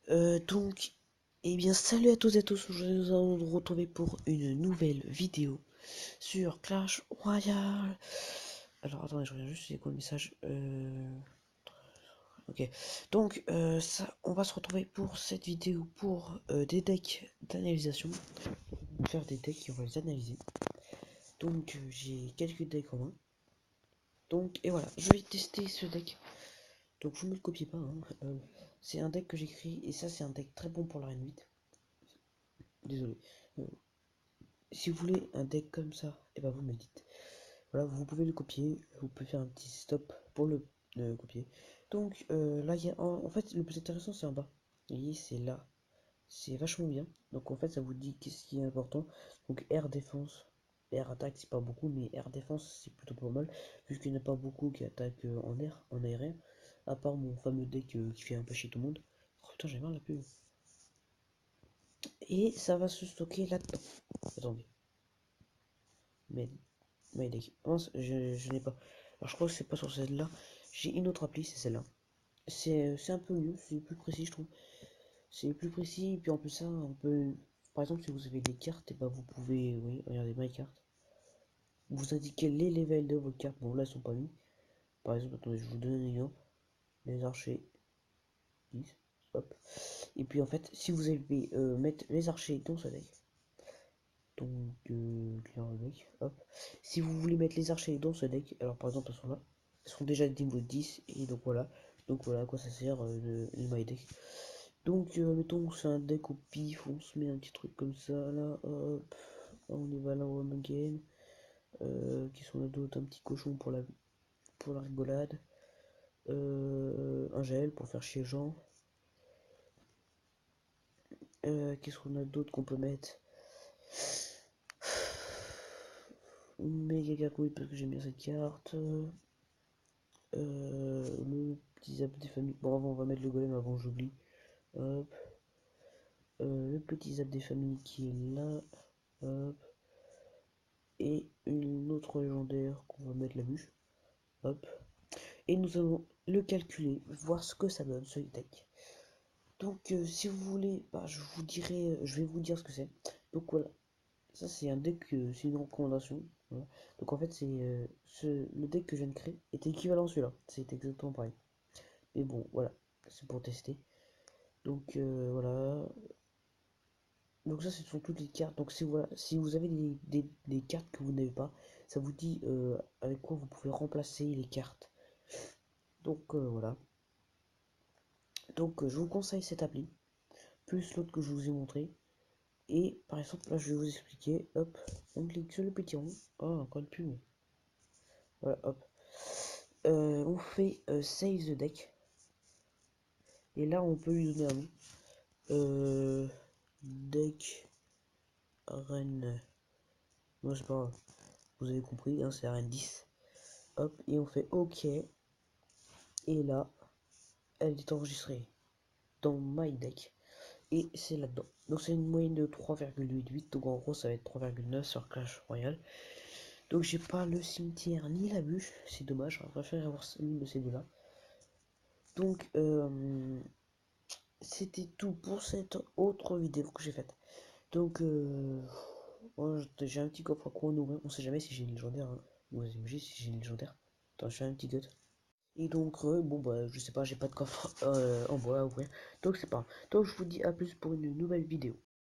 Donc, eh bien, salut à tous et à tous, aujourd'hui nous allons nous retrouver pour une nouvelle vidéo sur Clash Royale. Alors, attendez, je reviens juste, c'est quoi le message Ok, donc, on va se retrouver pour cette vidéo pour des decks d'analysation. On va faire des decks et on va les analyser. Donc, j'ai quelques decks en main. Donc, et voilà, je vais tester ce deck. Donc, vous ne me le copiez pas, hein. C'est un deck que j'écris et ça, c'est un deck très bon pour la reine 8. Désolé. Euh, Si vous voulez un deck comme ça, et ben vous me le dites. Voilà, vous pouvez le copier, vous pouvez faire un petit stop pour le copier. Donc là, il y a en fait le plus intéressant c'est en bas. Vous voyez, c'est là, c'est vachement bien. Donc en fait, ça vous dit qu'est-ce qui est important. Donc R défense, R attaque c'est pas beaucoup, mais R défense c'est plutôt pas mal, vu qu'il n'y en a pas beaucoup qui attaquent en air, en aérien, à part mon fameux deck qui fait un peu chier tout le monde. Oh putain, j'ai marre la pub. Et ça va se stocker là-dedans. Attendez. Mais deck. Mince, je n'ai pas. Alors je crois que c'est pas sur celle-là. J'ai une autre appli, c'est celle-là. C'est un peu mieux, c'est plus précis je trouve. C'est plus précis, et puis en plus ça, on peut. Par exemple, si vous avez des cartes, et bah vous pouvez. Oui, regardez my carte. Vous indiquez les levels de vos cartes. Bon là, elles sont pas mis. Par exemple, attendez, je vous donne un exemple. Les archers 10. Hop. Et puis en fait, si vous avez mettre les archers dans ce deck. Donc, client deck, hop. Si vous voulez mettre les archers dans ce deck, alors par exemple, elles sont là. Elles sont déjà niveau 10, et donc voilà. Donc voilà à quoi ça sert le my deck. Donc, mettons, c'est un deck au pif, on se met un petit truc comme ça, là, hop. On y va là, on again. Qui sont là d'autres, un petit cochon pour la rigolade. Un gel pour faire chier les gens. Qu'est-ce qu'on a d'autre qu'on peut mettre? Méga cacouille parce que j'aime bien cette carte. Le petit zap des familles. Bon, avant, on va mettre le golem avant, j'oublie. Hop. Le petit zap des familles qui est là. Hop. Et une autre légendaire qu'on va mettre la bûche. Hop. Et nous allons le calculer, voir ce que ça donne ce deck. Donc, si vous voulez, bah, je vous dirai, je vais vous dire ce que c'est. Donc voilà. Ça, c'est un deck, c'est une recommandation. Voilà. Donc en fait, le deck que je viens de créer est équivalent à celui-là. C'est exactement pareil. Mais bon, voilà. C'est pour tester. Donc voilà. Donc ça, ce sont toutes les cartes. Donc si, voilà, si vous avez des cartes que vous n'avez pas, ça vous dit avec quoi vous pouvez remplacer les cartes. Donc voilà. Donc je vous conseille cette appli, plus l'autre que je vous ai montré. Et par exemple, là, je vais vous expliquer. Hop, on clique sur le petit rond. Oh, encore une pub. Voilà, hop. On fait Save the Deck. Et là, on peut lui donner un nom. Deck Reine. Non, c'est pas grave. Vous avez compris, hein, c'est la Reine 10. Hop, et on fait OK. Et là, elle est enregistrée dans My Deck. Et c'est là-dedans. Donc c'est une moyenne de 3,88. Donc en gros, ça va être 3,9 sur Clash Royale. Donc j'ai pas le cimetière ni la bûche. C'est dommage, j'aurais préféré avoir l'une de ces deux-là. Donc c'était tout pour cette autre vidéo que j'ai faite. Donc j'ai un petit coffre à quoi ouvrir. On sait jamais si j'ai une légendaire. Hein. Ou si j'ai une légendaire. Attends, je fais un petit gut. Et donc, bon, bah, je sais pas, j'ai pas de coffre en bois à ouvrir. Donc, c'est pas grave. Donc, je vous dis à plus pour une nouvelle vidéo.